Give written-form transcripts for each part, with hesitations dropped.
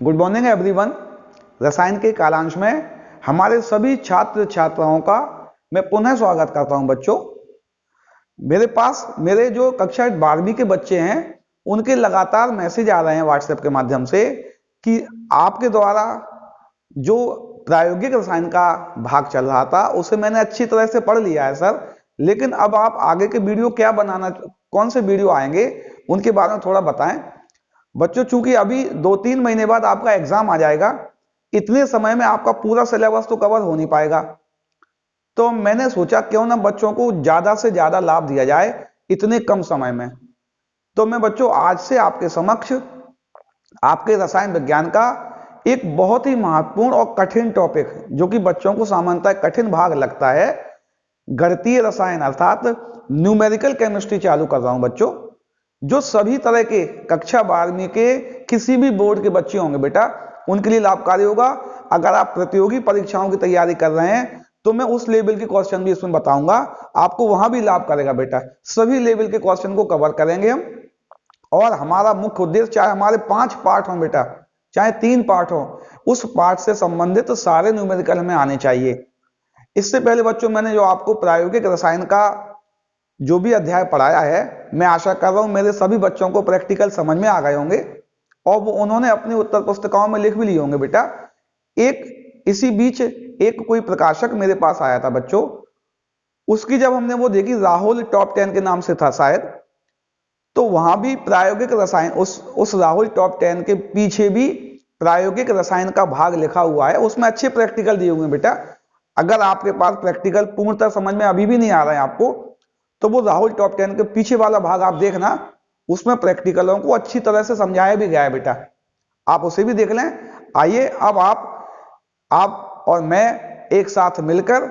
Good morning everyone. रसायन के कालांश में हमारे सभी छात्र छात्राओं का मैं पुनः स्वागत करता हूं। बच्चों, मेरे पास मेरे जो कक्षा 12वीं के बच्चे हैं उनके लगातार मैसेज आ रहे हैं व्हाट्सएप के माध्यम से कि आपके द्वारा जो प्रायोगिक रसायन का भाग चल रहा था उसे मैंने अच्छी तरह से पढ़ लिया है सर, लेकिन अब आप आगे के वीडियो क्या बनाना, कौन से वीडियो आएंगे उनके बारे में थोड़ा बताएं। बच्चों, चूंकि अभी 2-3 महीने बाद आपका एग्जाम आ जाएगा, इतने समय में आपका पूरा सिलेबस तो कवर हो नहीं पाएगा। तो मैंने सोचा क्यों ना बच्चों को ज्यादा से ज्यादा लाभ दिया जाए इतने कम समय में। तो मैं बच्चों आज से आपके समक्ष आपके रसायन विज्ञान का एक बहुत ही महत्वपूर्ण और कठिन टॉपिक, जो कि बच्चों को सामान्यतः कठिन भाग लगता है, गणितीय रसायन अर्थात न्यूमेरिकल केमिस्ट्री चालू कर रहा हूं। बच्चों, जो सभी तरह के कक्षा 12वीं के किसी भी बोर्ड के बच्चे होंगे बेटा, उनके लिए लाभकारी होगा। अगर आप प्रतियोगी परीक्षाओं की तैयारी कर रहे हैं तो मैं उस लेवल के क्वेश्चन भी इसमें बताऊंगा, आपको वहां भी लाभ करेगा बेटा। सभी लेवल के क्वेश्चन को कवर करेंगे हम, और हमारा मुख्य उद्देश्य, चाहे हमारे 5 पार्ट हों बेटा, चाहे 3 पार्ट हो, उस पार्ट से संबंधित सारे न्यूमेरिकल हमें आने चाहिए। इससे पहले बच्चों, मैंने जो आपको प्रायोगिक रसायन का जो भी अध्याय पढ़ाया है, मैं आशा कर रहा हूं मेरे सभी बच्चों को प्रैक्टिकल समझ में आ गए होंगे और वो उन्होंने अपनी उत्तर पुस्तिकाओं में लिख भी लिए होंगे बेटा। इसी बीच एक कोई प्रकाशक मेरे पास आया था बच्चों, उसकी जब हमने वो देखी, राहुल टॉप 10 के नाम से था शायद, तो वहां भी प्रायोगिक रसायन, उस राहुल टॉप 10 के पीछे भी प्रायोगिक रसायन का भाग लिखा हुआ है, उसमें अच्छे प्रैक्टिकल दिए हुए हैं बेटा। अगर आपके पास प्रैक्टिकल पूर्णतः समझ में अभी भी नहीं आ रहा है आपको, तो वो राहुल टॉप 10 के पीछे वाला भाग आप देखना, उसमें प्रैक्टिकलों को अच्छी तरह से समझाया भी गया है बेटा, आप उसे भी देख लें। आइए अब आप और मैं एक साथ मिलकर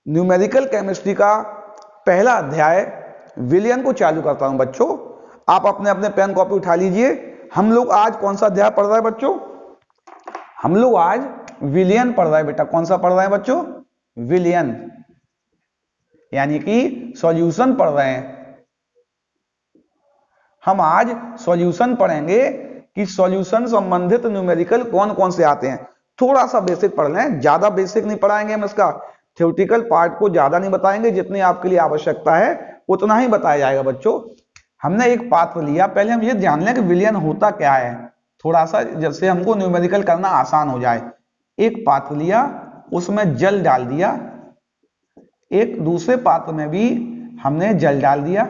न्यूमेरिकल केमिस्ट्री का पहला अध्याय विलयन को चालू करता हूं। बच्चों, आप अपने अपने पेन कॉपी उठा लीजिए। हम लोग आज कौन सा अध्याय पढ़ रहे हैं बच्चों? हम लोग आज विलयन पढ़ रहे हैं बेटा। कौन सा पढ़ रहे हैं बच्चों? विलयन, यानी कि सॉल्यूशन पढ़ रहे हैं। हम आज सॉल्यूशन पढ़ेंगे कि सॉल्यूशन संबंधित न्यूमेरिकल कौन कौन से आते हैं। थोड़ा सा बेसिक पढ़ लें, ज्यादा बेसिक नहीं पढ़ाएंगे हम, इसका थ्योरेटिकल पार्ट को ज्यादा नहीं बताएंगे, जितनी आपके लिए आवश्यकता है उतना ही बताया जाएगा। बच्चों, हमने एक पात्र लिया, पहले हम ये ध्यान लें कि विलयन होता क्या है, थोड़ा सा जैसे हमको न्यूमेरिकल करना आसान हो जाए। एक पात्र लिया, उसमें जल डाल दिया, एक दूसरे पात्र में भी हमने जल डाल दिया।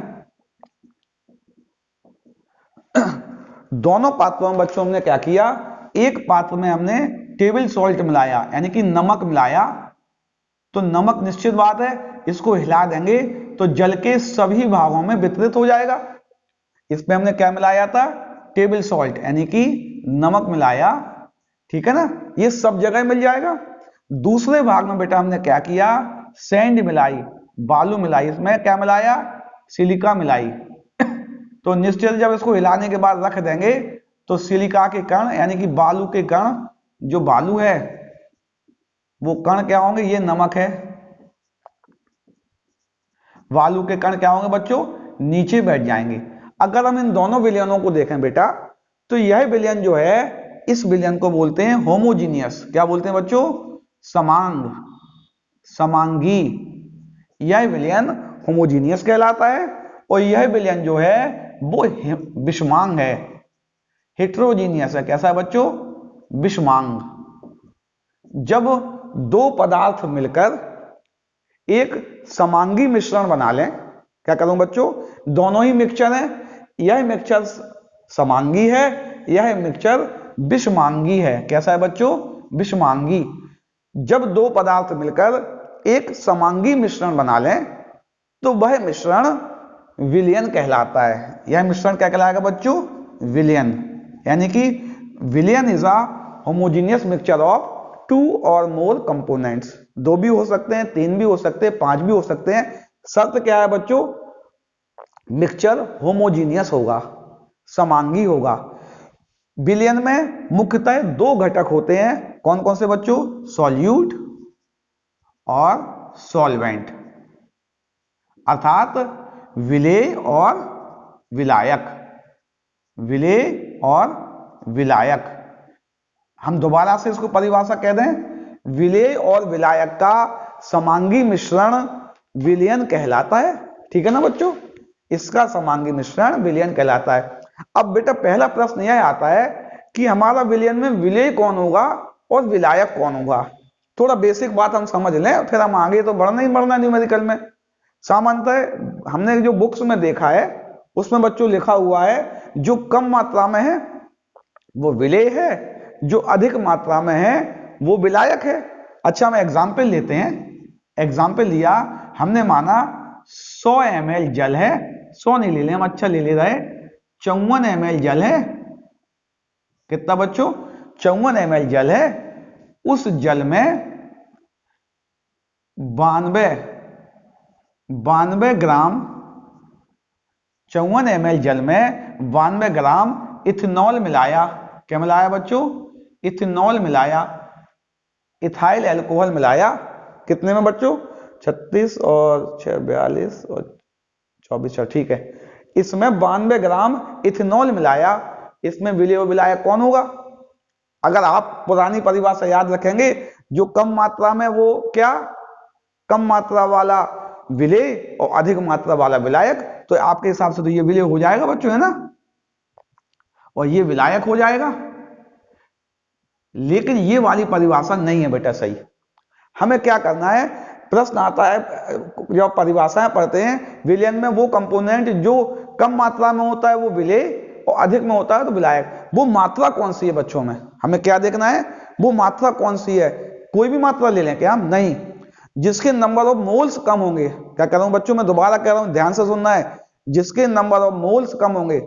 दोनों पात्रों में बच्चों हमने क्या किया, एक पात्र में हमने टेबल सॉल्ट मिलाया, यानी कि नमक मिलाया। तो नमक निश्चित बात है, इसको हिला देंगे तो जल के सभी भागों में वितरित हो जाएगा। इसमें हमने क्या मिलाया था? टेबल सॉल्ट, यानी कि नमक मिलाया, ठीक है ना, ये सब जगह मिल जाएगा। दूसरे भाग में बेटा हमने क्या किया, सैंड मिलाई, बालू मिलाई। इसमें क्या मिलाया? सिलिका मिलाई। तो निश्चित जब इसको हिलाने के बाद रख देंगे तो सिलिका के कण, यानी कि बालू के कण, जो बालू है वो कण क्या होंगे? ये नमक है। बालू के कण क्या होंगे बच्चों? नीचे बैठ जाएंगे। अगर हम इन दोनों विलयनों को देखें बेटा, तो यह विलयन जो है, इस विलयन को बोलते हैं होमोजीनियस। क्या बोलते हैं बच्चों? समांग, समांगी। यह विलयन होमोजीनियस कहलाता है, और यह विलयन जो है वो विषमांग है, हेट्रोजीनियस है। कैसा है बच्चों? विषमांग। जब दो पदार्थ मिलकर एक समांगी मिश्रण बना लें, क्या करूं बच्चों? दोनों ही मिक्सचर हैं, यह मिक्सचर समांगी है, यह मिक्सचर विषमांगी है। कैसा है बच्चों? विषमांगी। जब दो पदार्थ मिलकर एक समांगी मिश्रण बना लें तो वह मिश्रण विलयन कहलाता है। यह मिश्रण क्या कहलाएगा बच्चों? विलयन। यानी कि विलयन is a homogeneous mixture of 2 और मोर कंपोनेंट्स। 2 भी हो सकते हैं, 3 भी हो सकते हैं, 5 भी हो सकते हैं। शर्त क्या है बच्चों? मिक्सचर होमोजीनियस होगा, समांगी होगा। विलयन में मुख्यतः 2 घटक होते हैं। कौन कौन से बच्चों? सॉल्यूट और सॉल्वेंट, अर्थात विलेय और विलायक। विलेय और विलायक, हम दोबारा से इसको परिभाषा कह दें, विलेय और विलायक का समांगी मिश्रण विलयन कहलाता है। ठीक है ना बच्चों, इसका समांगी मिश्रण विलयन कहलाता है। अब बेटा पहला प्रश्न यह आता है कि हमारा विलयन में विलेय कौन होगा और विलायक कौन होगा। थोड़ा बेसिक बात हम समझ लें, फिर हम आगे तो बढ़ना ही बढ़ना न्यूमेरिकल में। सामान्यतः हमने जो बुक्स में देखा है उसमें बच्चों लिखा हुआ है जो कम मात्रा में है वो विलेय है, जो अधिक मात्रा में है वो विलायक है। अच्छा, हम एग्जाम्पल लेते हैं। एग्जाम्पल लिया, हमने माना 100 ml जल है, 100 नहीं ले लें हम, अच्छा ले ले रहे, 54 ml जल है। कितना बच्चों? 54 ml जल है। उस जल में 92 ग्राम, 54 ml जल में 92 ग्राम इथेनॉल मिलाया। क्या मिलाया बच्चों? इथेनॉल मिलाया, इथाइल अल्कोहल मिलाया। कितने में बच्चों? 36 और 6 42 और 24, ठीक है। इसमें 92 ग्राम इथेनॉल मिलाया। इसमें विलेय और विलायक कौन होगा? अगर आप पुरानी परिभाषा याद रखेंगे, जो कम मात्रा में वो क्या, कम मात्रा वाला विलेय और अधिक मात्रा वाला विलायक, तो आपके हिसाब से तो ये विलेय हो जाएगा बच्चों, है ना, और ये विलायक हो जाएगा। लेकिन ये वाली परिभाषा नहीं है बेटा सही। हमें क्या करना है, प्रश्न आता है जब परिभाषाएं पढ़ते हैं, विलयन में वो कंपोनेंट जो कम मात्रा में होता है वो विलेय और अधिक में होता है तो विलायक। वो मात्रा कौन सी है बच्चों में, हमें क्या देखना है, वो मात्रा कौन सी है। कोई भी मात्रा ले लें क्या हम? नहीं, जिसके नंबर ऑफ मोल्स कम होंगे। क्या कह रहा हूं बच्चों, मैं दोबारा कह रहा हूं, ध्यान से सुनना है। जिसके नंबर ऑफ मोल्स कम होंगे,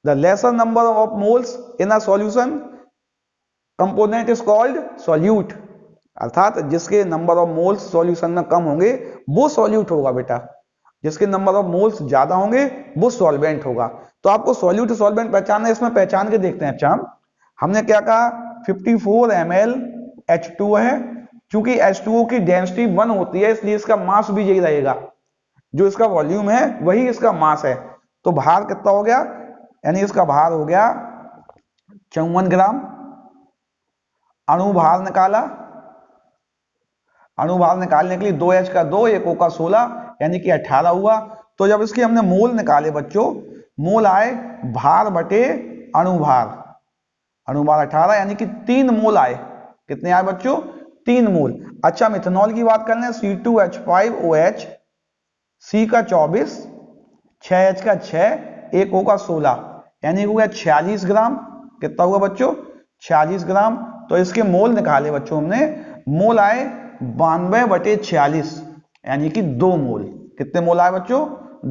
the lesser number of moles in a solution component is called solute. अर्थात जिसके नंबर ऑफ मोल्स सॉल्यूशन में कम होंगे वो सॉल्यूट होगा बेटा, जिसके नंबर ऑफ मोल्स ज्यादा होंगे वो सॉल्वेंट होगा। तो आपको सॉल्यूट सॉल्वेंट पहचानना है, इसमें पहचान के देखते हैं। अच्छा, हमने क्या कहा, 54 ml H2 है। चूंकि H2O की डेंसिटी 1 होती है, इसलिए इसका मास भी यही रहेगा, जो इसका वॉल्यूम है वही इसका मास है। तो भार कितना हो गया, यानी इसका भार हो गया 54 ग्राम। अणु भार निकाला, अणु भार निकालने के लिए 2H का 2, 1O का 16, यानी कि 18 हुआ। तो जब इसके हमने मोल निकाले बच्चों, मोल आए भार बटे अणुभार, अणुभार 18, यानी कि 3 मोल आए। कितने आए बच्चों? 3 मोल। अच्छा, हम इथेनॉल की बात कर लें, C2H5OH, C का 24, 6H का 6, 1O का 16, यानी हो गया 46 ग्राम। कितना हुआ बच्चों? 46 ग्राम। तो इसके मोल निकाले बच्चों हमने, मोल आए 92 बटे 46, यानी कि 2 मोल। कितने मोल आए बच्चों?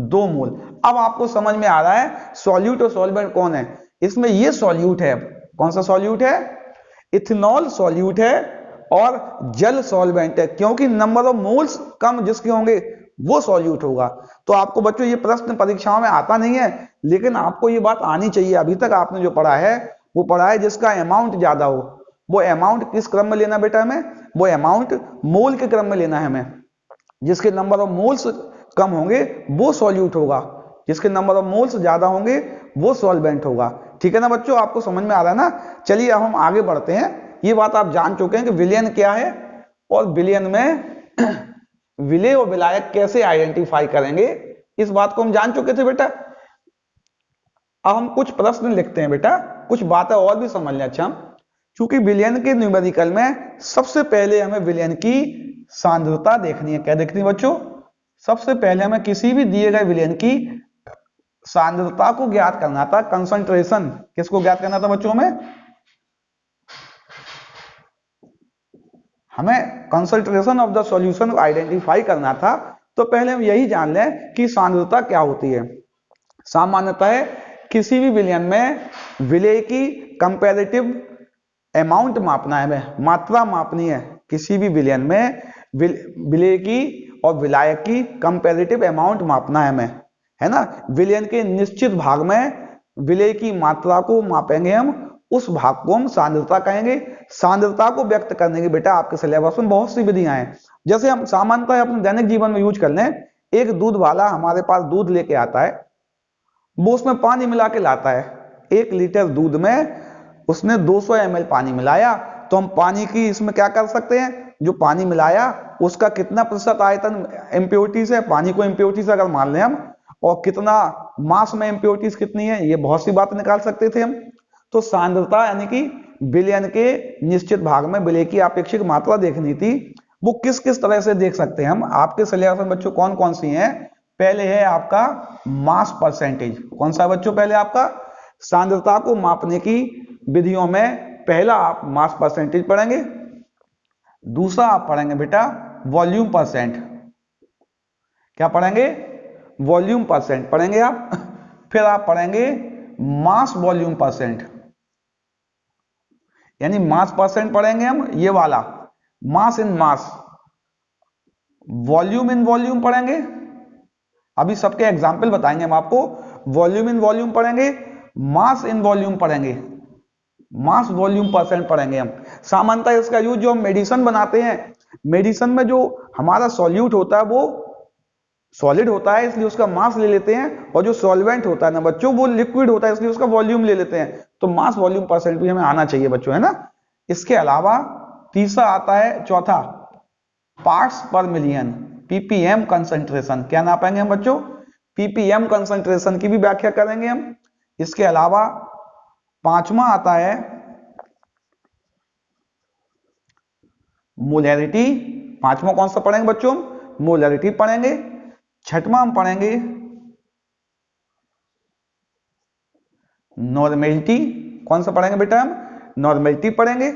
2 मोल। अब आपको समझ में आ रहा है सॉल्यूट और सॉल्वेंट कौन है। इसमें ये सॉल्यूट है, कौन सा सॉल्यूट है? इथेनॉल सॉल्यूट है और जल सॉल्वेंट है, क्योंकि नंबर ऑफ मोल्स कम जिसके होंगे वो सॉल्यूट होगा। तो आपको बच्चों ये प्रश्न परीक्षाओं में आता नहीं है, लेकिन आपको ये बात आनी चाहिए। अभी तक आपने जो पढ़ा है वो पढ़ा है जिसका अमाउंट ज्यादा हो। वो अमाउंट किस क्रम में लेना बेटा हमें? वो अमाउंट मोल के क्रम में लेना है हमें। जिसके नंबर ऑफ मोल्स कम होंगे वो सॉल्यूट होगा, जिसके नंबर ऑफ मोल्स ज्यादा होंगे वो सॉल्वेंट होगा। ठीक है ना बच्चों, आपको समझ में आ रहा है ना। चलिए अब हम आगे बढ़ते हैं। ये बात आप जान चुके हैं कि विलयन क्या है और विलयन में विलेय और विलायक कैसे आइडेंटिफाई करेंगे, इस बात को हम जान चुके थे बेटा। अब हम कुछ प्रश्न लिखते हैं बेटा, कुछ बातें और भी समझ लें। अच्छा, चूंकि विलयन के न्यूमेरिकल में सबसे पहले हमें विलयन की सांद्रता देखनी है। क्या देखनी है बच्चों? सबसे पहले हमें किसी भी दिए गए विलयन की सांद्रता को ज्ञात करना था, कंसंट्रेशन। किसको ज्ञात करना था बच्चों? हमें कंसंट्रेशन ऑफ द सॉल्यूशन को आइडेंटिफाई करना था। तो पहले हम यही जान लें कि सांद्रता क्या होती है। सामान्यतः किसी भी विलयन में विलेय की कंपैरेटिव अमाउंट मापना है, हमें मात्रा मापनी है। किसी भी विलयन में विलेय की और विलायक की कंपैरेटिव अमाउंट मापना है हमें, है ना। विलयन के निश्चित भाग में विलेय की मात्रा को मापेंगे हम, उस भाग को हम सांद्रता कहेंगे। सांद्रता को व्यक्त करने की बेटा आपके सिलेबस में बहुत सी विधियां हैं। जैसे हम सामान्यतः अपने दैनिक जीवन में यूज कर लें, एक दूध वाला हमारे पास दूध लेके आता है, वो उसमें पानी मिला के लाता है। 1 लीटर दूध में उसने 200 ml पानी मिलाया, तो हम पानी की इसमें क्या कर सकते हैं, जो पानी मिलाया उसका कितना प्रतिशत आयतन इम्प्योरिटीज है, पानी को इम्प्योरिटीज अगर मान लें हम, और कितना मास में इम्प्योरिटीज कितनी है, ये बहुत सी बात निकाल सकते थे हम। तो सांद्रता यानी कि विलयन के निश्चित भाग में विलय की अपेक्षित मात्रा देखनी थी, वो किस किस तरह से देख सकते हैं हम। आपके सिलेबस में बच्चों कौन कौन सी हैं, पहले है आपका मास परसेंटेज। कौन सा बच्चों, पहले आपका सांद्रता को मापने की विधियों में पहला आप मास परसेंटेज पढ़ेंगे, दूसरा आप पढ़ेंगे बेटा वॉल्यूम परसेंट। क्या पढ़ेंगे, वॉल्यूम परसेंट पढ़ेंगे आप। फिर आप पढ़ेंगे मास वॉल्यूम परसेंट, यानी मास परसेंट पढ़ेंगे हम, ये वाला मास इन मास, वॉल्यूम इन वॉल्यूम पढ़ेंगे। अभी सबके एग्जाम्पल बताएंगे हम आपको। वॉल्यूम इन वॉल्यूम पढ़ेंगे, मास इन वॉल्यूम पढ़ेंगे, मास वॉल्यूम परसेंट पढ़ेंगे हम। सामान्यतः इसका यूज जो हम मेडिसिन बनाते हैं, मेडिसिन में जो हमारा सॉल्यूट होता है वो सॉलिड होता है, इसलिए उसका मास ले लेते हैं, और जो सॉल्वेंट होता है ना बच्चों वो लिक्विड होता है, इसलिए उसका वॉल्यूम ले लेते हैं। तो मास वॉल्यूम परसेंट भी हमें आना चाहिए बच्चों, है ना। इसके अलावा तीसरा आता है, चौथा पार्ट्स पर मिलियन, पीपीएम कंसंट्रेशन। क्या ना पाएंगे हम बच्चों, पीपीएम कंसंट्रेशन की भी व्याख्या करेंगे हम। इसके अलावा पांचवा आता है मोलैरिटी। पांचवा कौन सा पढ़ेंगे बच्चों, मोलैरिटी पढ़ेंगे। छठवां हम पढ़ेंगे नॉर्मेलिटी। कौन सा पढ़ेंगे बेटा हम, नॉर्मेलिटी पढ़ेंगे।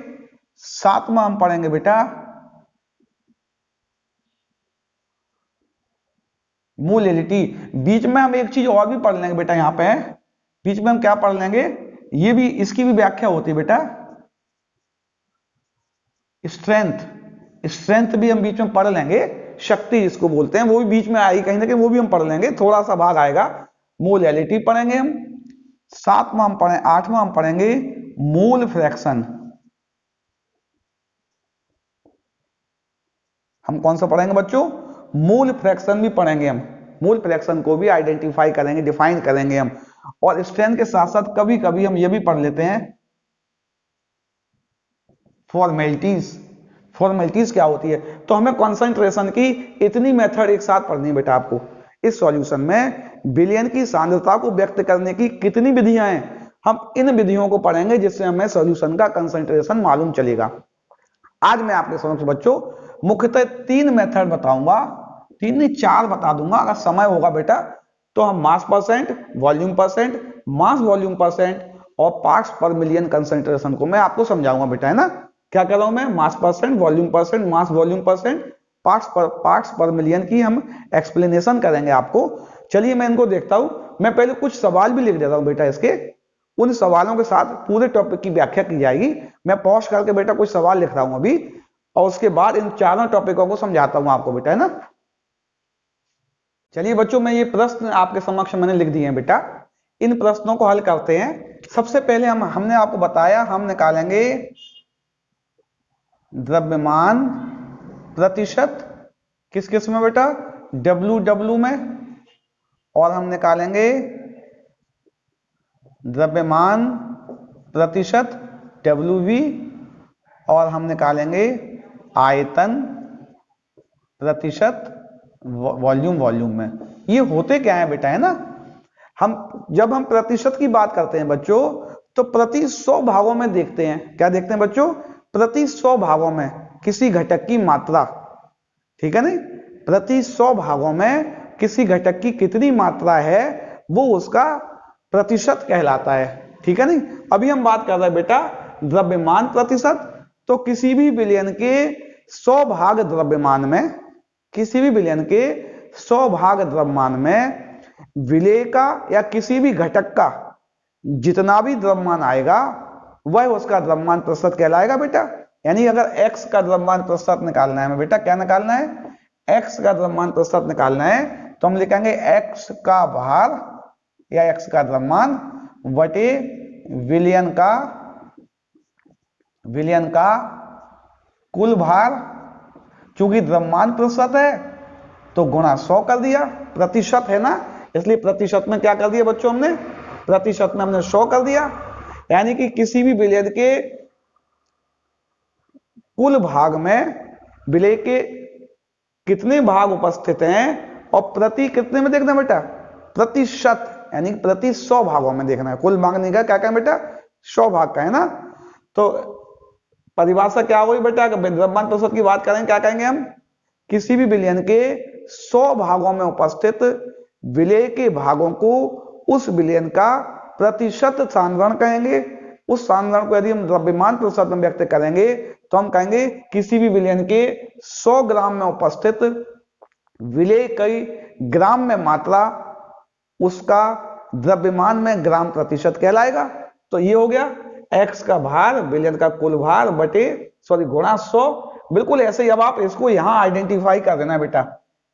सातवां हम पढ़ेंगे बेटा मोलैरिटी। बीच में हम एक चीज और भी पढ़ लेंगे बेटा, यहां पे बीच में हम क्या पढ़ लेंगे, ये भी, इसकी भी व्याख्या होती है बेटा स्ट्रेंथ। स्ट्रेंथ भी हम बीच में पढ़ लेंगे, शक्ति जिसको बोलते हैं, वो भी बीच में आएगी कहीं ना कहीं, वो भी हम पढ़ लेंगे, थोड़ा सा भाग आएगा। मोलैरिटी पढ़ेंगे हम। सातवां हम पढ़े, आठवां हम पढ़ेंगे मोल फ्रैक्शन। हम कौन सा पढ़ेंगे बच्चों, मोल फ्रैक्शन भी पढ़ेंगे हम। मोल फ्रैक्शन को भी आइडेंटिफाई करेंगे, डिफाइन करेंगे हम। और स्ट्रेंथ के साथ साथ कभी कभी हम ये भी पढ़ लेते हैं फॉर्मेलिटीज। फॉर्मेलिटीज क्या होती है, तो हमें कंसंट्रेशन की इतनी मेथड एक साथ पढ़नी है बेटा आपको। इस सॉल्यूशन में विलयन की सांद्रता को व्यक्त करने की कितनी विधियां हैं, हम इन विधियों को पढ़ेंगे, जिससे हमें सॉल्यूशन का कंसंट्रेशन मालूम चलेगा। आज मैं आपके समक्ष बच्चों मुख्यतः 3 मेथड बताऊंगा, 3 नहीं 4 बता दूंगा, अगर समय होगा बेटा तो हम मास परसेंट, वॉल्यूम परसेंट, मास वॉल्यूम परसेंट और पार्ट्स पर मिलियन कंसंट्रेशन को मैं आपको समझाऊंगा बेटा, है ना। क्या कर रहा हूं मैं, मास परसेंट, वॉल्यूम परसेंट, मास वॉल्यूम परसेंट, पार्ट्स पर मिलियन की हम एक्सप्लेनेशन करेंगे आपको। चलिए मैं इनको देखता हूं। मैं पहले कुछ सवाल भी लिख देता हूं बेटा इसके, उन सवालों के साथ पूरे टॉपिक की व्याख्या की जाएगी। मैं पॉज करके बेटा कुछ सवाल लिख रहा हूं अभी, और उसके बाद इन चारों टॉपिकों को समझाता हूं आपको बेटा, है ना। चलिए बच्चों, मैं ये प्रश्न आपके समक्ष मैंने लिख दिए हैं बेटा, इन प्रश्नों को हल करते हैं। सबसे पहले हमने आपको बताया, हम निकालेंगे द्रव्यमान प्रतिशत किस किस में बेटा, डब्ल्यू में, और हम निकालेंगे द्रव्यमान प्रतिशत डब्ल्यूवी, और हम निकालेंगे आयतन प्रतिशत वॉल्यूम में। ये होते क्या है बेटा, है ना। जब हम प्रतिशत की बात करते हैं बच्चों, तो प्रति 100 भागों में देखते हैं। क्या देखते हैं बच्चों, प्रति 100 भागों में किसी घटक की मात्रा, ठीक है नहीं, प्रति 100 भागों में किसी घटक की कितनी मात्रा है वो उसका प्रतिशत कहलाता है, ठीक है नहीं। अभी हम बात कर रहे हैं बेटा द्रव्यमान प्रतिशत। तो किसी भी विलयन के 100 भाग द्रव्यमान में, किसी भी विलयन के 100 भाग द्रव्यमान में विलय का या किसी भी घटक का जितना भी द्रव्यमान आएगा वह उसका द्रव्यमान प्रतिशत कहलाएगा बेटा। यानी अगर x का द्रव्यमान प्रतिशत निकालना है बेटा, क्या निकालना है, x का द्रव्यमान प्रतिशत निकालना है, तो हम लिखेंगे x का भार या x का द्रव्यमान बटे विलयन का कुल भार। चूंकि द्रव्यमान प्रतिशत है तो गुणा 100 कर दिया, प्रतिशत है ना, इसलिए प्रतिशत में क्या कर दिया बच्चों, हमने प्रतिशत में हमने 100 कर दिया। यानी कि किसी भी विलयन के कुल भाग में विलय के कितने भाग उपस्थित हैं और प्रति कितने में देखना बेटा, प्रतिशत, यानी प्रति 100 भागों में देखना है। कुल भाग नहीं का क्या क्या बेटा, 100 भाग का है ना। तो परिभाषा क्या हुई बेटा, द्रव्यमान प्रतिशत की बात करें क्या कहेंगे हम, किसी भी विलयन के 100 भागों में उपस्थित विलय के भागों को उस विलयन का प्रतिशत सांद्रण कहेंगे। उस सांद्रण को यदि हम द्रव्यमान प्रतिशत में व्यक्त करेंगे तो हम कहेंगे किसी भी विलयन के 100 ग्राम में उपस्थित विलय कई ग्राम में मात्रा उसका द्रव्यमान में ग्राम प्रतिशत कहलाएगा। तो ये हो गया x का भार विलयन का कुल भार बटे गुणा 100। बिल्कुल ऐसे ही अब आप इसको यहां आइडेंटिफाई कर देना बेटा,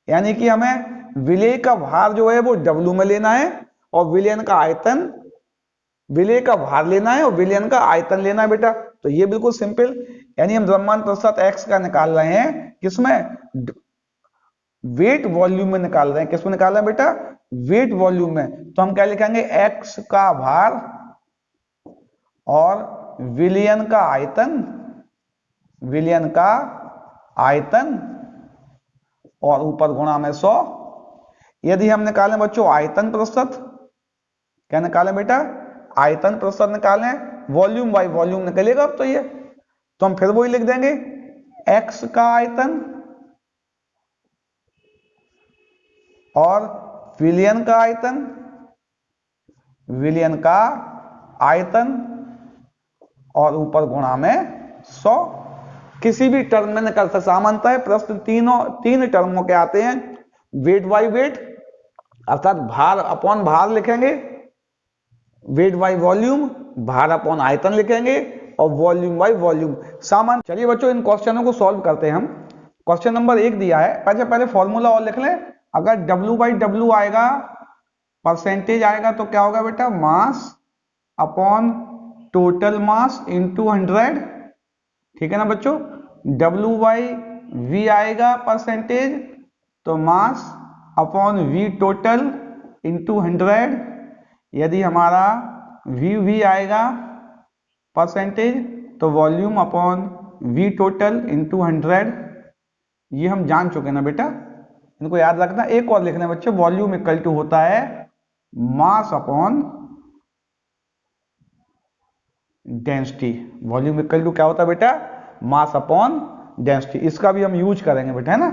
यानी कि हमें विलय का भार जो है वो W में लेना है और विलयन का आयतन, विलय का भार लेना है और विलयन का आयतन लेना है बेटा। तो ये बिल्कुल सिंपल, यानी हम द्रव्यमान प्रतिशत x का निकाल रहे हैं किसमें, वेट वॉल्यूम में निकाल रहे हैं। किसमें निकाल रहे हैं बेटा, वेट वॉल्यूम में। तो हम क्या लिखेंगे, x का भार और विलयन का आयतन, विलयन का आयतन और ऊपर गुणा में 100। यदि हम निकालें बच्चों आयतन प्रतिशत, क्या निकालें बेटा, आयतन प्रतिशत निकालें, वॉल्यूम बाई वॉल्यूम निकलेगा अब तो ये। तो हम फिर वही लिख देंगे x का आयतन और विलयन का आयतन, विलयन का आयतन और ऊपर गुणा में 100। किसी भी टर्म में निकल सकता, सामान्यतः प्रश्न तीन टर्मों के आते हैं, वेट बाई वेट अर्थात भार अपॉन भार लिखेंगे, वेट बाई वॉल्यूम भार अपॉन आयतन लिखेंगे और वॉल्यूम बाई वॉल्यूम सामान्य। चलिए बच्चों इन क्वेश्चनों को सॉल्व करते हैं हम। क्वेश्चन नंबर 1 दिया है, पहले फॉर्मूला और लिख लें। अगर W बाई W आएगा, परसेंटेज आएगा तो क्या होगा बेटा, mass upon total mass into 100, ठीक है ना बच्चों। W बाई V आएगा परसेंटेज, तो mass upon V total into 100। यदि हमारा V आएगा परसेंटेज तो volume upon V total into 100। ये हम जान चुके ना बेटा, इनको याद रखना। एक और लिखना बच्चे, वॉल्यूम इक्वल टू होता है mass upon density. Volume equal to क्या होता है बेटा, मास अपॉन डेंसिटी। इसका भी हम यूज करेंगे बेटा, है ना।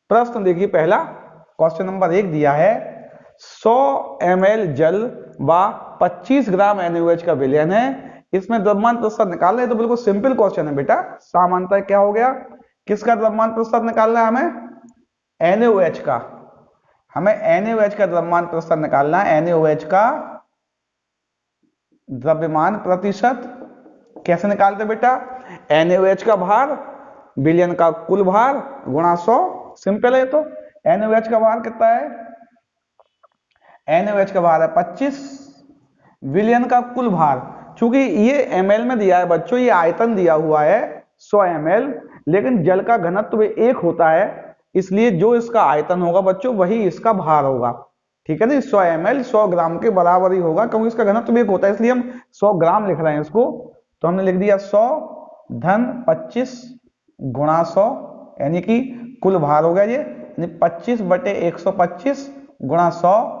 प्रश्न देखिए पहला, क्वेश्चन नंबर 1 दिया है 100 ml जल व 25 ग्राम NaOH का विलयन है, इसमें द्रव्यमान प्रतिशत निकालना है। तो बिल्कुल सिंपल क्वेश्चन है बेटा। सामान्यतः क्या हो गया, किसका द्रव्यमान प्रतिशत निकालना है हमें, NaOH का। हमें NaOH का द्रव्यमान प्रतिशत निकालना है, NaOH का द्रव्यमान प्रतिशत। कैसे निकालते बेटा, NaOH का भार विलयन का कुल भार गुणा 100। सिंपल है। तो NaOH का भार कितना है, NaOH का भार है 25, विलयन का कुल भार, चूंकि ये ml में दिया है बच्चों, ये आयतन दिया हुआ है 100 ml, लेकिन जल का घनत्व 1 होता है, इसलिए जो इसका आयतन होगा बच्चों वही इसका भार होगा, ठीक है ना। 100 ml 100 ग्राम के बराबर ही होगा, क्योंकि इसका घनत्व 1 होता है, इसलिए हम 100 ग्राम लिख रहे हैं इसको। तो हमने लिख दिया 100 धन 25 गुणा 100, यानी कि कुल भार हो गया ये, यानी 25 बटे 125 गुणा 100।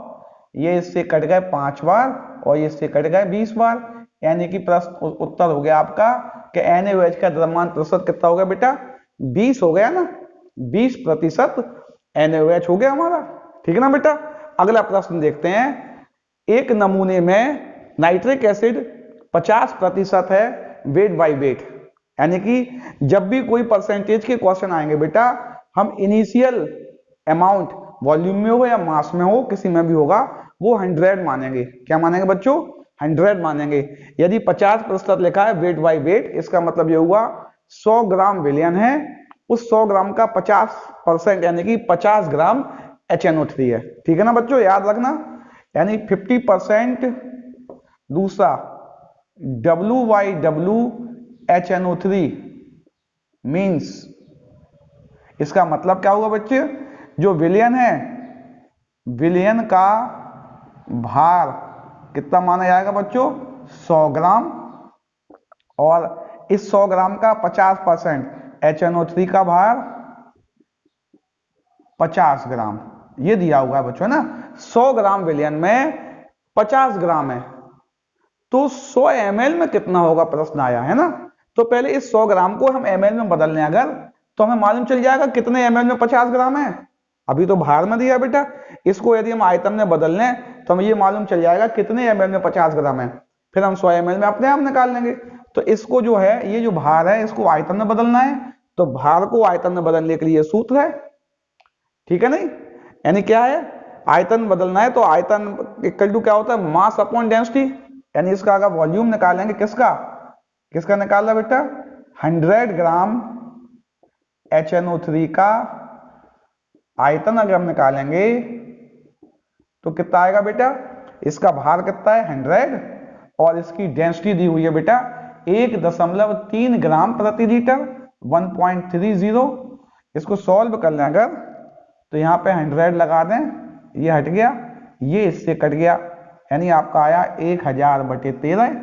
ये इससे कट गए 5 बार और ये इससे कट गए 20 बार, यानी कि प्रश्न उत्तर हो गया आपका कि NaOH का द्रव्यमान प्रतिशत कितना हो गया बेटा, 20 हो गया ना, 20% NaOH हो गया हमारा, ठीक है ना बेटा। अगला प्रश्न देखते हैं। एक नमूने में नाइट्रिक एसिड 50% है वेट बाई वेट, यानी कि जब भी कोई परसेंटेज के क्वेश्चन आएंगे बेटा, हम इनिशियल अमाउंट वॉल्यूम में हो या मास में हो, किसी में भी होगा, वो 100 मानेंगे। क्या मानेंगे बच्चों, 100 मानेंगे। यदि 50% लिखा है वेट बाई वेट, इसका मतलब ये हुआ 100 ग्राम विलयन है, उस 100 ग्राम का 50% यानी कि 50 ग्राम HNO3 है, ठीक है ना बच्चों, याद रखना। यानी 50%। दूसरा W by W HNO3 means, इसका मतलब क्या हुआ बच्चे, जो विलयन है, विलयन का भार कितना माना जाएगा बच्चों, 100 ग्राम, और इस 100 ग्राम का 50% HNO3 का भार 50 ग्राम, ये दिया हुआ है बच्चों ना। 100 ग्राम विलयन में 50 ग्राम है, तो 100 ml में कितना होगा प्रश्न आया है ना। तो पहले इस 100 ग्राम को हम ml में बदल लें अगर, तो हमें मालूम चल जाएगा कितने ml में 50 ग्राम है। अभी तो भार में दिया बेटा, इसको यदि हम आयतन में बदल लें तो हमें ये मालूम चल जाएगा कितने ml में 50 ग्राम है, फिर हम 100 ml में अपने आप निकाल लेंगे। तो इसको जो है, ये जो भार है इसको आयतन में बदलना है, तो भार को आयतन में बदलने के लिए सूत्र है, ठीक है नहीं। यानी क्या है, आयतन बदलना है तो आयतन इक्वल टू क्या होता है, मास अपॉन डेंसिटी। यानी इसका अगर वॉल्यूम निकालेंगे, किसका किसका निकालना बेटा, 100 ग्राम HNO3 का आयतन अगर हम निकालेंगे तो कितना आएगा बेटा, इसका भार कितना है 100 और इसकी डेंसिटी दी हुई है बेटा 1.3 ग्राम प्रति लीटर 1.30। इसको सॉल्व कर लें अगर, तो यहाँ पे 100 लगा दें, ये हट गया, ये इससे कट गया, यानी आपका आया 1000/13।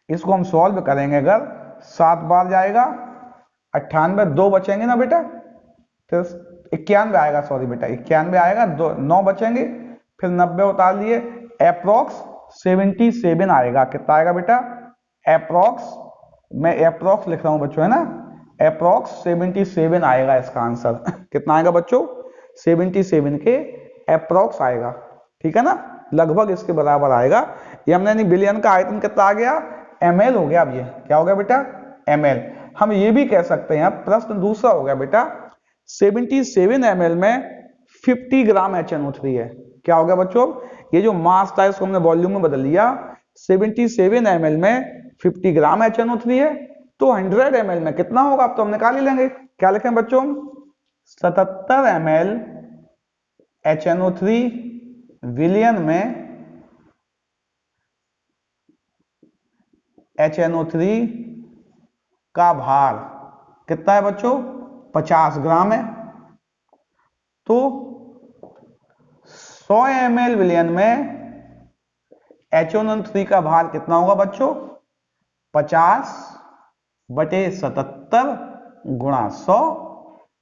इसको हम सॉल्व करेंगे अगर, 7 बार जाएगा 98, 2 बचेंगे ना बेटा, फिर 91 आएगा, सॉरी बेटा 91 आएगा, 9 बचेंगे, फिर 90 उतार लिए, अप्रोक्स 77 आएगा। कितना आएगा बेटा, अप्रोक्स, मैं अप्रोक्स लिख रहा हूं बच्चों है ना, अप्रोक्स 77 आएगा इसका आंसर। कितना आएगा बच्चों, 77 के अप्रोक्स आएगा, ठीक है ना, लगभग इसके बराबर आएगा। ये हमने नहीं, बिलियन का आयतन कितना आ गया, ml हो गया। अब ये क्या हो गया बेटा, ml। हम ये भी कह सकते हैं, प्रश्न दूसरा हो गया बेटा, 77 ml में 50 ग्राम HNO3 है। क्या हो गया बच्चों, ये जो मास था इसको हमने वॉल्यूम में बदल लिया, 77 ml में 50 ग्राम HNO3 है, तो 100 ml में कितना होगा, अब तो हम निकाल ही लेंगे। क्या लिखें बच्चों, 77 ml HNO3 विलियन में HNO3 का भार कितना है बच्चों, 50 ग्राम है। तो 100 ml विलियन में HNO3 का भार कितना होगा बच्चों, 50/77 गुणा 100।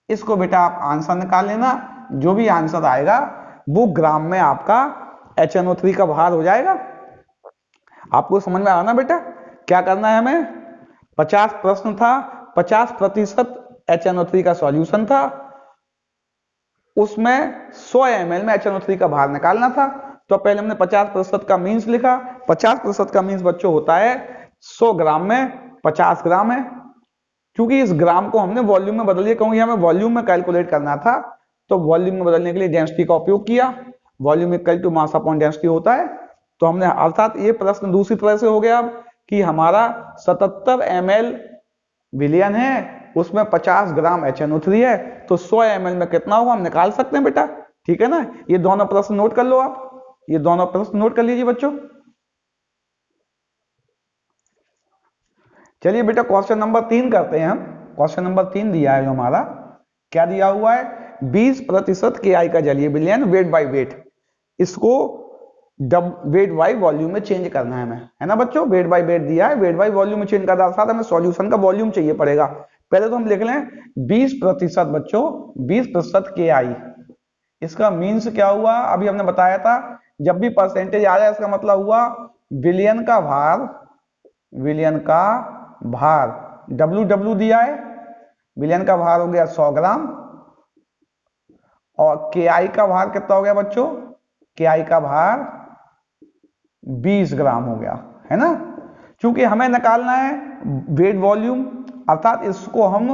इसको बेटा आप आंसर निकाल लेना, जो भी आंसर आएगा वो ग्राम में आपका HNO3 का भार हो जाएगा। आपको समझ में आना बेटा, क्या करना है हमें, 50 प्रश्न था, 50% HNO3 का सॉल्यूशन था, उसमें 100 ml में HNO3 का भार निकालना था। तो पहले हमने 50% का मीन्स लिखा, 50% का मीन्स बच्चों होता है 100 ग्राम में 50 ग्राम है। क्योंकि इस ग्राम को हमने वॉल्यूम में बदल दिया, क्योंकि हमें वॉल्यूम में कैलकुलेट करना था, तो वॉल्यूम में बदलने के लिए डेंसिटी का उपयोग किया। Volume equal to mass upon density होता है। तो हमने, अर्थात ये प्रश्न दूसरी तरह से हो गया कि हमारा 77 ml विलियन है, उसमें 50 ग्राम HNO3 है, तो 100 ml में कितना होगा हम निकाल सकते हैं बेटा, ठीक है ना। ये दोनों प्रश्न नोट कर लो आप, ये दोनों प्रश्न नोट कर लीजिए बच्चों। चलिए बेटा क्वेश्चन नंबर 3 करते हैं हम। क्वेश्चन नंबर 3 दिया है जो हमारा, क्या दिया हुआ है, 20% KI का जलीय विलयन वेट बाय वेट, इसको वेट बाय वॉल्यूम में चेंज करना है हमें, है ना बच्चों। वेट बाय वेट दिया है, वेट बाय वॉल्यूम में चेंज करना, अर्थात हमें सॉल्यूशन का वॉल्यूम चाहिए पड़ेगा। पहले तो हम लिख लें 20% बच्चों, 20% KI, इसका मीन्स क्या हुआ, अभी हमने बताया था, जब भी परसेंटेज आ जाए इसका मतलब हुआ विलियन का भार, विलियन का भार, WW दिया है, विलियन का भार हो गया 100 ग्राम, और KI का भार कितना हो गया बच्चों, KI का भार 20 ग्राम हो गया, है ना। क्योंकि हमें निकालना है वेट वॉल्यूम, अर्थात इसको हम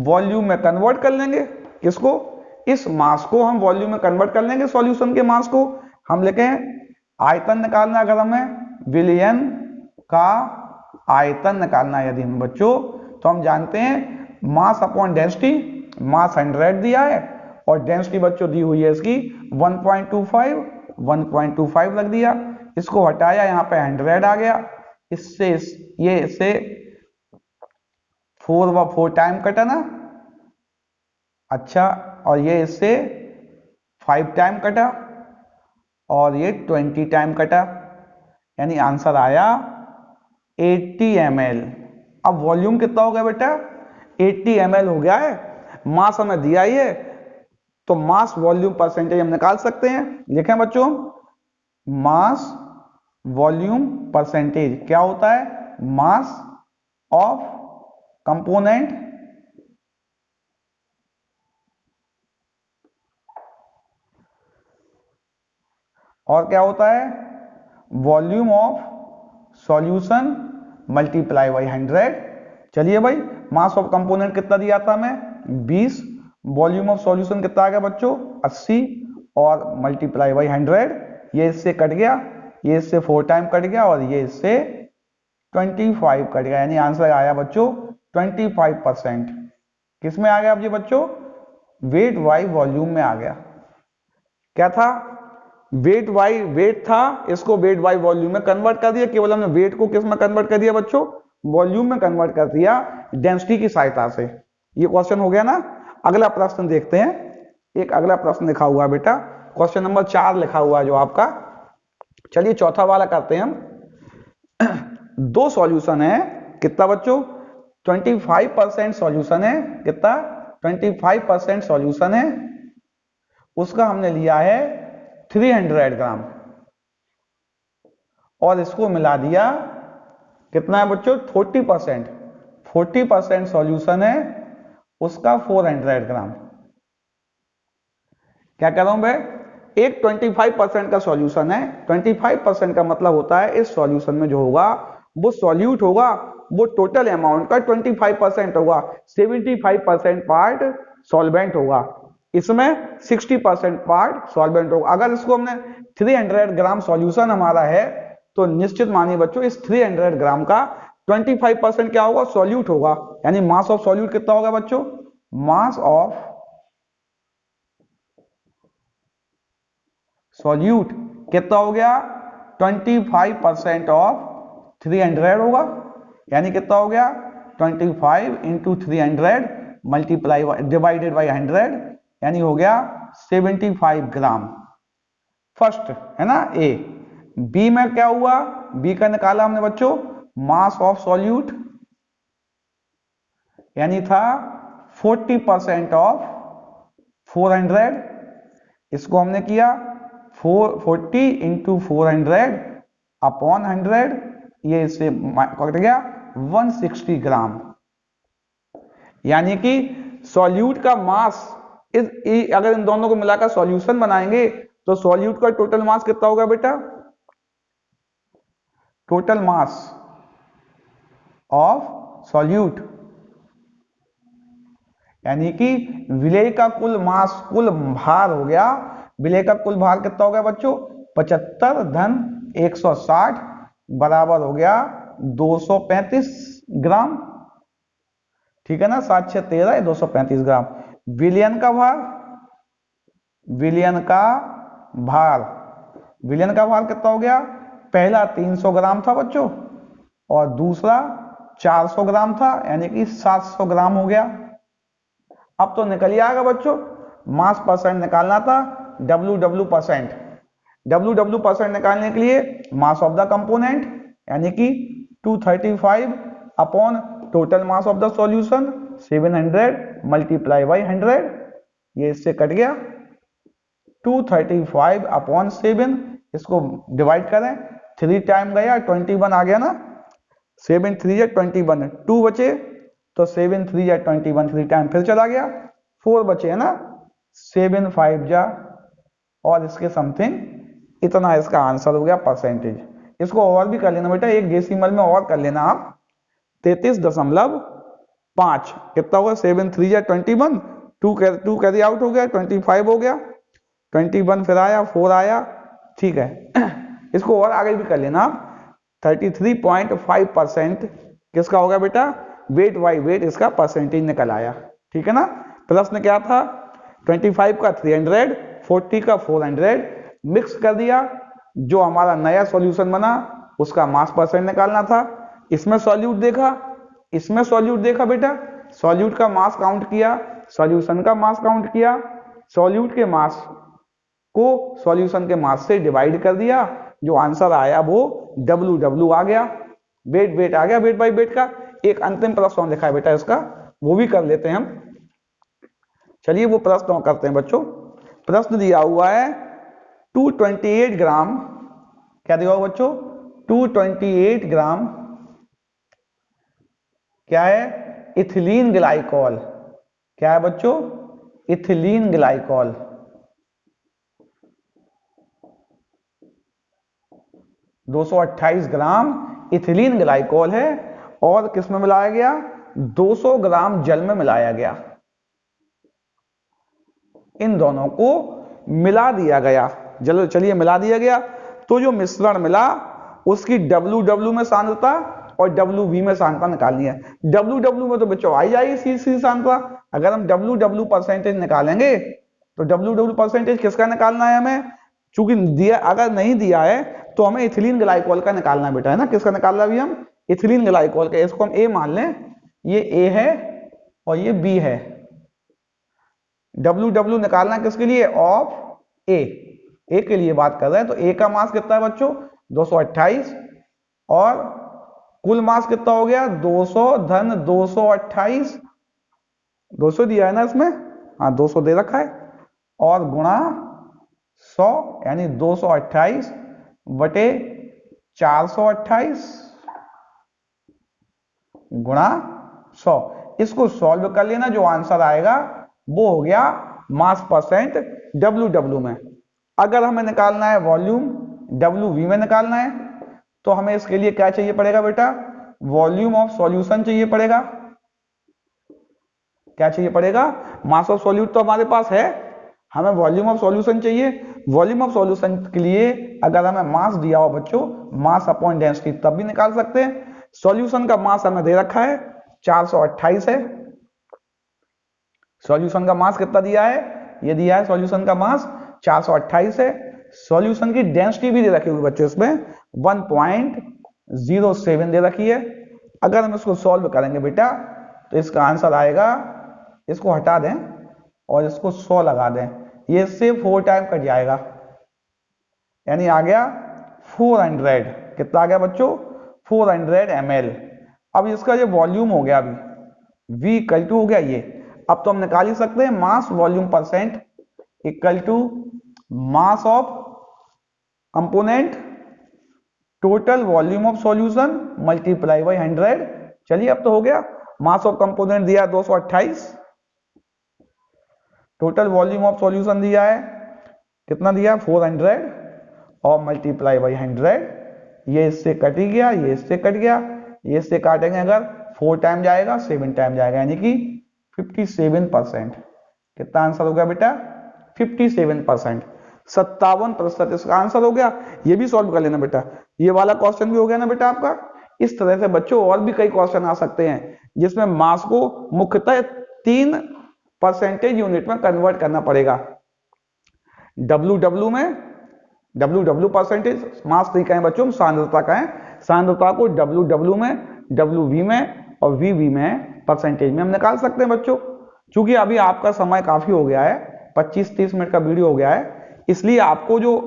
वॉल्यूम में कन्वर्ट कर लेंगे, किसको, इस मास को हम वॉल्यूम में कन्वर्ट कर लेंगे, सॉल्यूशन के मास को। हम लिखें आयतन निकालना, अगर हमें विलयन का आयतन निकालना है यदि हम बच्चों, तो हम जानते हैं मास अपॉन डेंसिटी, मास 100 दिया है और डेंसिटी बच्चों दी हुई है इसकी 1.25 लग दिया। इसको हटाया, यहाँ पे 100 आ गया, इससे ये इससे 4 टाइम कटा ना, अच्छा, और ये इससे 5 टाइम कटा और ये 20 टाइम कटा, यानी आंसर आया 80 ml। अब वॉल्यूम कितना हो गया बेटा? 80 ml हो गया है। मास हमें दिया ही है, तो मास वॉल्यूम परसेंटेज हम निकाल सकते हैं। लिखें बच्चों, मास वॉल्यूम परसेंटेज क्या होता है? मास ऑफ कंपोनेंट और क्या होता है? Volume of solution multiply by 100। चलिए भाई, मास ऑफ कंपोनेंट कितना दिया था हमें? 20। वॉल्यूम ऑफ सॉल्यूशन कितना आ गया बच्चों? 80 और मल्टीप्लाई बाई 100। ये इससे कट गया, ये इससे 4 टाइम कट गया और ये इससे 25 कट गया, यानी आंसर आया बच्चों 25%। किस में आ गया अब ये बच्चों? वेट बाई वॉल्यूम में आ गया। क्या था? वेट बाई वेट था, इसको वेट बाई वॉल्यूम में कन्वर्ट कर दिया। केवल हमने वेट को किस में कन्वर्ट कर दिया बच्चों? वॉल्यूम में कन्वर्ट कर दिया डेंसिटी की सहायता से। ये क्वेश्चन हो गया ना। अगला प्रश्न देखते हैं। एक अगला प्रश्न लिखा हुआ है बेटा, क्वेश्चन नंबर 4 लिखा हुआ है जो आपका। चलिए चौथा वाला करते हैं हम। दो सॉल्यूशन है, कितना बच्चों? 25% सॉल्यूशन है। कितना? 25% सॉल्यूशन है। उसका हमने लिया है 300 ग्राम और इसको मिला दिया, कितना है बच्चों? 40%। 40% सॉल्यूशन है, उसका 400 ग्राम। क्या कह रहा हूं भाई? एक 25% का सॉल्यूशन है। 25% का मतलब होता है इस सॉल्यूशन में जो होगा वो सॉल्यूट होगा, वो टोटल अमाउंट का 25% होगा। 75% पार्ट सॉल्वेंट होगा, इसमें 60% पार्ट सॉल्वेंट होगा। अगर इसको हमने 300 ग्राम सॉल्यूशन हमारा है, तो निश्चित मानिए बच्चों इस 300 ग्राम का 25% क्या होगा? सॉल्यूट होगा। यानी मास ऑफ सॉल्यूट कितना होगा बच्चों? मास ऑफ सॉल्यूट कितना हो गया? 25% ऑफ 300 होगा। यानी कितना हो गया? 25 इंटू 300 मल्टीप्लाई डिवाइडेड बाई 100, यानी हो गया 75 ग्राम। फर्स्ट है ना ए। बी में क्या हुआ? बी का निकाला हमने बच्चों मास ऑफ सॉल्यूट, यानी था 40% ऑफ 400। इसको हमने किया 40 इंटू 400 अपॉन 100, ये इससे कट गया 160 ग्राम। यानी कि सॉल्यूट का मास अगर इन दोनों को मिलाकर सॉल्यूशन बनाएंगे तो सॉल्यूट का टोटल मास कितना होगा बेटा? टोटल मास ऑफ सॉल्यूट, यानी कि विलेय का कुल मास, कुल भार हो गया। विलेय का कुल भार कितना हो गया बच्चों? 75 धन 160 बराबर हो गया 235 ग्राम। ठीक है ना, 7 6 13 235 ग्राम। विलयन का भार, विलयन का भार, विलयन का भार कितना हो गया? पहला 300 ग्राम था बच्चों और दूसरा 400 ग्राम था, यानी कि 700 ग्राम हो गया। अब तो निकल ही आएगा बच्चों, मास परसेंट निकालना था, डब्ल्यू परसेंट। डब्ल्यू परसेंट निकालने के लिए मास ऑफ द कंपोनेंट, यानी कि 235 upon total mass of the solution 700 multiply by 100, ये इससे कट गया 235 अपॉन 7। इसको डिवाइड करें, 3 टाइम गया 21 आ गया ना, 7 3 या 21, 2 बचे तो 7 3 या 21, 3 टाइम फिर चला गया, 4 बचे है ना, 7 5 जा और इसके समथिंग इतना इसका आंसर हो गया परसेंटेज। इसको और भी कर लेना बेटा, एक डेसिमल में और कर लेना आप, 33.5 कितना होगा? 7 3 या 21, 2 कैरी आउट हो गया, 25 हो गया, 21 फिर आया, 4 आया। ठीक है, इसको और आगे भी कर लेना आप। 33.5% किसका होगा बेटा? वेट बाई वेट इसका परसेंटेज निकल आया। ठीक है ना। प्रश्न क्या था? 25 का 300, 40 का 400 मिक्स कर दिया, जो हमारा नया सॉल्यूशन बना उसका मास परसेंट निकालना था। इसमें सॉल्यूट देखा, इसमें सॉल्यूट देखा बेटा, सॉल्यूट का मास काउंट किया, सॉल्यूशन का मास काउंट किया, सॉल्यूट के मास को सॉल्यूशन के मास से डिवाइड कर दिया, जो आंसर आया वो डब्ल्यू आ गया। वेट आ गया, वेट बाई वेट का एक अंतिम प्रश्न और लिखा है बेटा इसका, वो भी कर लेते हैं हम। चलिए वो प्रश्न करते हैं बच्चों। प्रश्न दिया हुआ है 228 ग्राम, क्या दिया हुआ बच्चों, 228 ग्राम क्या है, इथिलीन ग्लाइकॉल। क्या है बच्चों, इथिलीन ग्लाइकॉल। 228 ग्राम इथिलीन ग्लाइकॉल है और किस में मिलाया गया, 200 ग्राम जल में मिलाया गया। इन दोनों को मिला दिया गया, चलिए मिला दिया गया। तो जो मिश्रण मिला उसकी WW में सांद्रता और WV में सांद्रता निकालनी है। WW में तो बच्चों आई जाएगी सी सांद्रता। अगर हम WW परसेंटेज निकालेंगे तो WW परसेंटेज किसका निकालना है हमें, चूंकि दिया, अगर नहीं दिया है तो हमें इथिलीन ग्लाइकॉल का निकालना है बेटा, है ना। किसका निकालना है अभी हम, इथिलीन ग्लाइकॉल का। इसको हम A मान लें, ये A है और ये B है। WW निकालना किसके लिए, ऑफ A के लिए बात कर रहे हैं। तो A का मास कितना है बच्चों, 228 और कुल मास कितना हो गया, 200 धन 228, 200 दिया है ना इसमें, हाँ 200 दे रखा है, और गुणा 100 यानी 228 बटे 428 गुणा 100। इसको सॉल्व कर लेना, जो आंसर आएगा वो हो गया मास परसेंट WW में। अगर हमें निकालना है वॉल्यूम, WV में निकालना है, तो हमें इसके लिए क्या चाहिए पड़ेगा बेटा, वॉल्यूम ऑफ सॉल्यूशन चाहिए पड़ेगा। क्या चाहिए पड़ेगा, मास ऑफ सॉल्यूट तो हमारे पास है, हमें वॉल्यूम ऑफ सॉल्यूशन चाहिए। वॉल्यूम ऑफ सॉल्यूशन के लिए अगर हमें मास दिया हो बच्चों, मास अपॉन डेंसिटी, तब भी निकाल सकते हैं। सॉल्यूशन का मास हमें दे रखा है 428 है। सॉल्यूशन का मास कितना दिया है, ये दिया है सॉल्यूशन का मास 428 है। सॉल्यूशन की डेंसिटी भी दे रखी हुई बच्चों, इसमें 1.07 दे रखी है। अगर हम इसको सॉल्व करेंगे बेटा तो इसका आंसर आएगा, इसको हटा दें और इसको 100 लगा दें, ये इससे 4 टाइम कट जाएगा, यानी आ गया 400। कितना आ गया बच्चों, 400 ml। अब इसका जो वॉल्यूम हो गया अभी V इक्वल टू हो गया ये। अब तो हम निकाल ही सकते हैं mass volume percent equal to mass of component total volume of solution multiply by 100। चलिए अब तो हो गया, मास ऑफ कंपोनेंट दिया 228, टोटल वॉल्यूम ऑफ सॉल्यूशन दिया है कितना दिया 400 और मल्टीप्लाई बाई 100। ये इससे कट ही गया, ये इससे कट गया, ये इससे काटेंगे अगर 4 टाइम जाएगा 7 टाइम जाएगा, यानी कि 57%। कितना आंसर हो गया बेटा, 57%, 57% इसका आंसर हो गया। ये भी सॉल्व कर लेना बेटा, ये वाला क्वेश्चन भी हो गया ना बेटा आपका। इस तरह से बच्चों और भी कई क्वेश्चन आ सकते हैं जिसमें मास को मुख्यतः 3 परसेंटेज यूनिट में कन्वर्ट करना पड़ेगा। WW में, WW परसेंटेज, मास नहीं कहें बच्चों, सांद्रता कहें, सांद्रता को WW में, WV में और VV में परसेंटेज में हम निकाल सकते हैं बच्चों। क्योंकि अभी आपका समय काफी हो गया है, 25-30 मिनट का वीडियो हो गया है, इसलिए आपको जो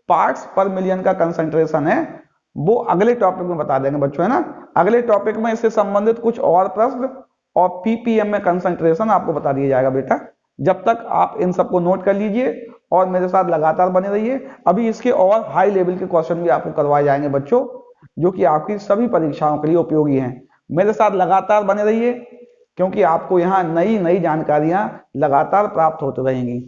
पार्ट्स पर मिलियन का कंसंट्रेशन है वो अगले टॉपिक में बता देंगे बच्चों, है ना। अगले टॉपिक में इससे संबंधित कुछ और प्रश्न और PPM में कंसंट्रेशन आपको बता दिया जाएगा बेटा। जब तक आप इन सबको नोट कर लीजिए और मेरे साथ लगातार बने रहिए। अभी इसके और हाई लेवल के क्वेश्चन भी आपको करवाए जाएंगे बच्चों, जो कि आपकी सभी परीक्षाओं के लिए उपयोगी हैं। मेरे साथ लगातार बने रहिए, क्योंकि आपको यहाँ नई नई जानकारियां लगातार प्राप्त होती रहेंगी।